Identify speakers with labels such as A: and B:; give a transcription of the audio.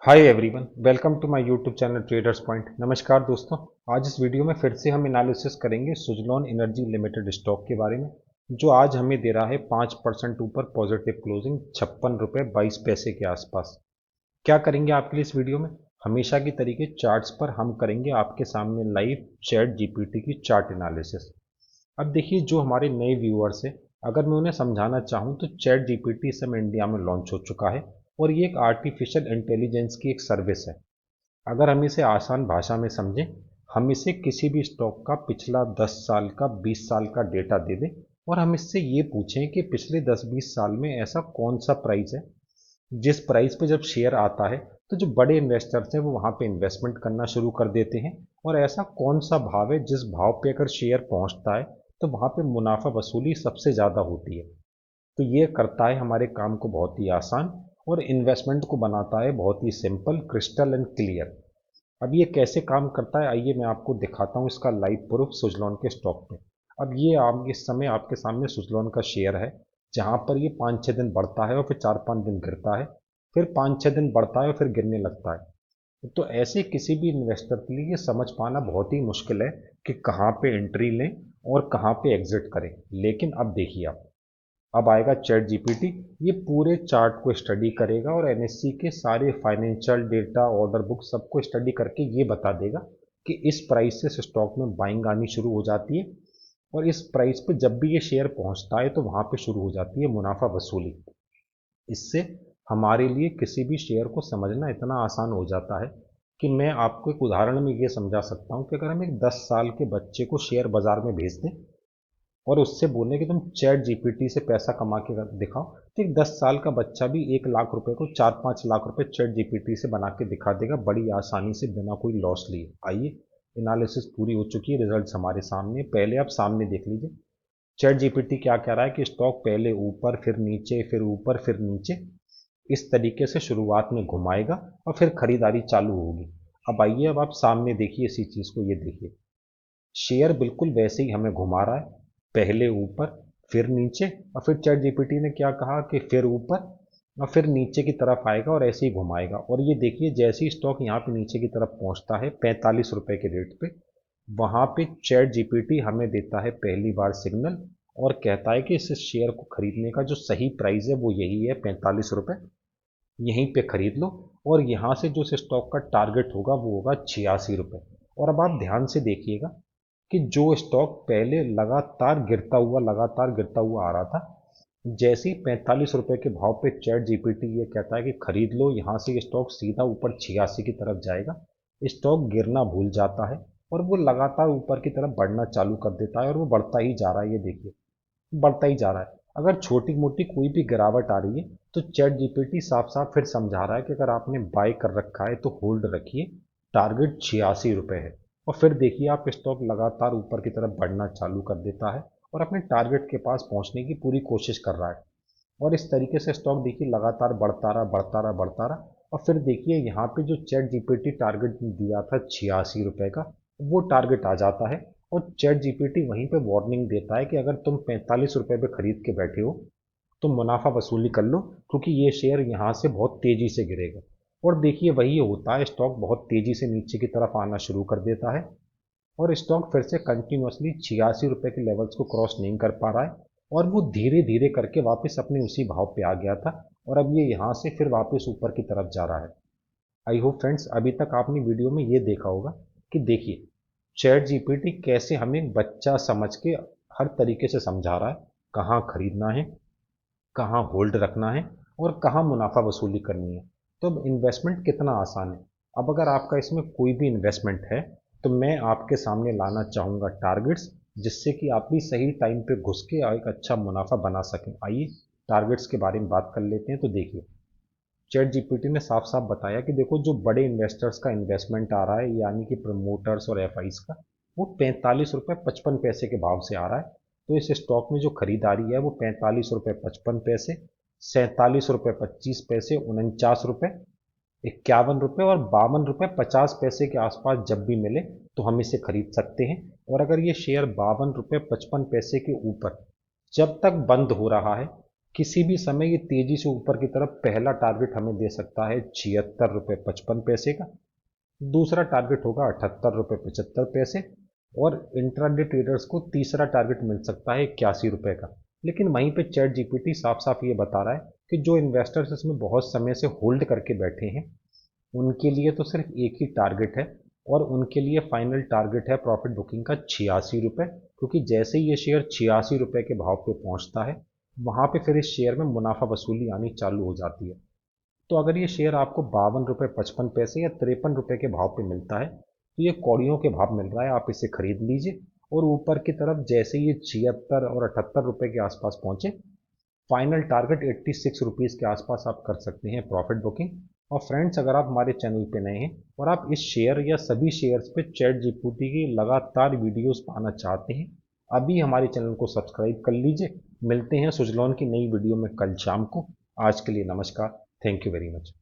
A: Hi everyone, welcome to my YouTube channel traders point. नमस्कार दोस्तों, आज इस वीडियो में फिर से हम एनालिसिस करेंगे सुजलॉन एनर्जी लिमिटेड स्टॉक के बारे में, जो आज हमें दे रहा है 5% ऊपर पॉजिटिव क्लोजिंग 56 रुपये 22 पैसे के आसपास। क्या करेंगे आपके लिए इस वीडियो में? हमेशा की तरीके चार्ट्स पर हम करेंगे आपके सामने लाइव चैट जीपीटी की चार्ट एनालिसिस। अब देखिए, जो हमारे नए व्यूअर्स हैं, अगर मैं उन्हें समझाना चाहूँ तो चैट जीपीटी इस समय इंडिया में लॉन्च हो चुका है और ये एक आर्टिफिशियल इंटेलिजेंस की एक सर्विस है। अगर हम इसे आसान भाषा में समझें, हम इसे किसी भी स्टॉक का पिछला 10 साल का 20 साल का डेटा दे दें और हम इससे ये पूछें कि पिछले 10-20 साल में ऐसा कौन सा प्राइस है जिस प्राइस पे जब शेयर आता है तो जो बड़े इन्वेस्टर्स हैं वो वहाँ पे इन्वेस्टमेंट करना शुरू कर देते हैं, और ऐसा कौन सा भाव है जिस भाव पे अगर शेयर पहुँचता है तो वहाँ पे मुनाफा वसूली सबसे ज़्यादा होती है। तो ये करता है हमारे काम को बहुत ही आसान और इन्वेस्टमेंट को बनाता है बहुत ही सिंपल, क्रिस्टल एंड क्लियर। अब ये कैसे काम करता है, आइए मैं आपको दिखाता हूँ इसका लाइव प्रूफ सुजलॉन के स्टॉक पे। अब ये आप इस समय आपके सामने सुजलॉन का शेयर है, जहाँ पर ये 5-6 दिन बढ़ता है और फिर 4-5 दिन गिरता है, फिर 5-6 दिन बढ़ता है और फिर गिरने लगता है। तो ऐसे किसी भी इन्वेस्टर के लिए ये समझ पाना बहुत ही मुश्किल है कि कहाँ पे एंट्री लें और कहाँ पे एग्जिट करें। लेकिन अब देखिए, आप अब आएगा चैट जीपीटी, ये पूरे चार्ट को स्टडी करेगा और एनएससी के सारे फाइनेंशियल डेटा, ऑर्डर बुक सबको स्टडी करके ये बता देगा कि इस प्राइस से स्टॉक में बाइंग आनी शुरू हो जाती है और इस प्राइस पे जब भी ये शेयर पहुंचता है तो वहां पे शुरू हो जाती है मुनाफा वसूली। इससे हमारे लिए किसी भी शेयर को समझना इतना आसान हो जाता है कि मैं आपको एक उदाहरण में ये समझा सकता हूँ कि अगर हम एक 10 साल के बच्चे को शेयर बाजार में भेज दें और उससे बोले कि तुम चैट जीपीटी से पैसा कमा के दिखाओ, तो एक 10 साल का बच्चा भी 1 लाख रुपए को 4-5 लाख रुपए चैट जीपीटी से बना के दिखा देगा बड़ी आसानी से, बिना कोई लॉस लिए। आइए, एनालिसिस पूरी हो चुकी है, रिजल्ट्स हमारे सामने, पहले आप सामने देख लीजिए। चैट जीपीटी क्या कह रहा है कि स्टॉक पहले ऊपर फिर नीचे फिर ऊपर फिर नीचे इस तरीके से शुरुआत में घुमाएगा और फिर खरीदारी चालू होगी। अब आइए, अब आप सामने देखिए इसी चीज़ को, ये देखिए शेयर बिल्कुल वैसे ही हमें घुमा रहा है, पहले ऊपर फिर नीचे, और फिर चैट जीपीटी ने क्या कहा कि फिर ऊपर और फिर नीचे की तरफ आएगा और ऐसे ही घुमाएगा। और ये देखिए, जैसे ही स्टॉक यहाँ पे नीचे की तरफ पहुँचता है 45 रुपए के रेट पे, वहाँ पे चैट जीपीटी हमें देता है पहली बार सिग्नल और कहता है कि इस शेयर को खरीदने का जो सही प्राइस है वो यही है, 45 रुपए, यहीं पे खरीद लो। और यहाँ से जो स्टॉक का टारगेट होगा वो होगा 86 रुपये। और अब आप ध्यान से देखिएगा कि जो स्टॉक पहले लगातार गिरता हुआ आ रहा था, जैसे ही 45 रुपए के भाव पे चैट जीपीटी ये कहता है कि खरीद लो, यहाँ से ये स्टॉक सीधा ऊपर 86 की तरफ जाएगा, स्टॉक गिरना भूल जाता है और वो लगातार ऊपर की तरफ बढ़ना चालू कर देता है और वो बढ़ता ही जा रहा है। ये देखिए, बढ़ता ही जा रहा है। अगर छोटी मोटी कोई भी गिरावट आ रही है तो चैट जीपीटी साफ साफ फिर समझा रहा है कि अगर आपने बाय कर रखा है तो होल्ड रखिए, टारगेट 86 रुपये है। और फिर देखिए, आप स्टॉक लगातार ऊपर की तरफ बढ़ना चालू कर देता है और अपने टारगेट के पास पहुंचने की पूरी कोशिश कर रहा है। और इस तरीके से स्टॉक देखिए लगातार बढ़ता रहा। और फिर देखिए यहाँ पे जो चैट जीपीटी टारगेट दिया था 86 रुपये का, वो टारगेट आ जाता है और चैट जीपीटी वहीं पे वार्निंग देता है कि अगर तुम 45 रुपये पे खरीद के बैठे हो तो मुनाफा वसूली कर लो, क्योंकि ये शेयर यहाँ से बहुत तेजी से गिरेगा। और देखिए वही होता है, स्टॉक बहुत तेजी से नीचे की तरफ आना शुरू कर देता है और स्टॉक फिर से कंटिन्यूसली 86 रुपये के लेवल्स को क्रॉस नहीं कर पा रहा है और वो धीरे धीरे करके वापस अपने उसी भाव पे आ गया था और अब ये यहाँ से फिर वापस ऊपर की तरफ जा रहा है। आई होप फ्रेंड्स, अभी तक आपने वीडियो में ये देखा होगा कि देखिए चैट जीपीटी कैसे हमें बच्चा समझ के हर तरीके से समझा रहा है कहाँ खरीदना है, कहाँ होल्ड रखना है और कहाँ मुनाफा वसूली करनी है। तो अब इन्वेस्टमेंट कितना आसान है। अब अगर आपका इसमें कोई भी इन्वेस्टमेंट है तो मैं आपके सामने लाना चाहूँगा टारगेट्स, जिससे कि आप भी सही टाइम पे घुस के एक अच्छा मुनाफा बना सकें। आइए टारगेट्स के बारे में बात कर लेते हैं। तो देखिए, चैट जीपीटी ने साफ साफ बताया कि देखो, जो बड़े इन्वेस्टर्स का इन्वेस्टमेंट आ रहा है, यानी कि प्रमोटर्स और एफआईज का, वो 45 रुपये 55 पैसे के भाव से आ रहा है। तो इस स्टॉक में जो खरीदारी है वो 45 रुपये 55 पैसे, 47 रुपये 25 पैसे, 49 रुपये, 51 रुपये और 52 रुपये 50 पैसे के आसपास जब भी मिले तो हम इसे खरीद सकते हैं। और अगर ये शेयर 52 रुपये 55 पैसे के ऊपर जब तक बंद हो रहा है किसी भी समय ये तेजी से ऊपर की तरफ पहला टारगेट हमें दे सकता है 76 रुपये 55 पैसे का। दूसरा टारगेट होगा 78 रुपये 75 पैसे। और इंट्राडे ट्रेडर्स को तीसरा टारगेट मिल सकता है 81 रुपये का। लेकिन वहीं पे चैट जीपीटी साफ साफ ये बता रहा है कि जो इन्वेस्टर्स इसमें बहुत समय से होल्ड करके बैठे हैं उनके लिए तो सिर्फ एक ही टारगेट है, और उनके लिए फाइनल टारगेट है प्रॉफिट बुकिंग का 86 रुपये। क्योंकि जैसे ही ये शेयर 86 रुपये के भाव पे पहुंचता है वहां पे फिर इस शेयर में मुनाफा वसूली आनी चालू हो जाती है। तो अगर ये शेयर आपको 52 रुपये 55 पैसे या 53 रुपये के भाव पे मिलता है तो ये कौड़ियों के भाव मिल रहा है, आप इसे खरीद लीजिए। और ऊपर की तरफ जैसे ये 76 और 78 रुपये के आसपास पहुंचे, फाइनल टारगेट 86 रुपीज़ के आसपास आप कर सकते हैं प्रॉफिट बुकिंग। और फ्रेंड्स, अगर आप हमारे चैनल पे नए हैं और आप इस शेयर या सभी शेयर्स पे चैट जीपीटी की लगातार वीडियोस पाना चाहते हैं, अभी हमारे चैनल को सब्सक्राइब कर लीजिए। मिलते हैं सुजलॉन की नई वीडियो में कल शाम को। आज के लिए नमस्कार। Thank you very much.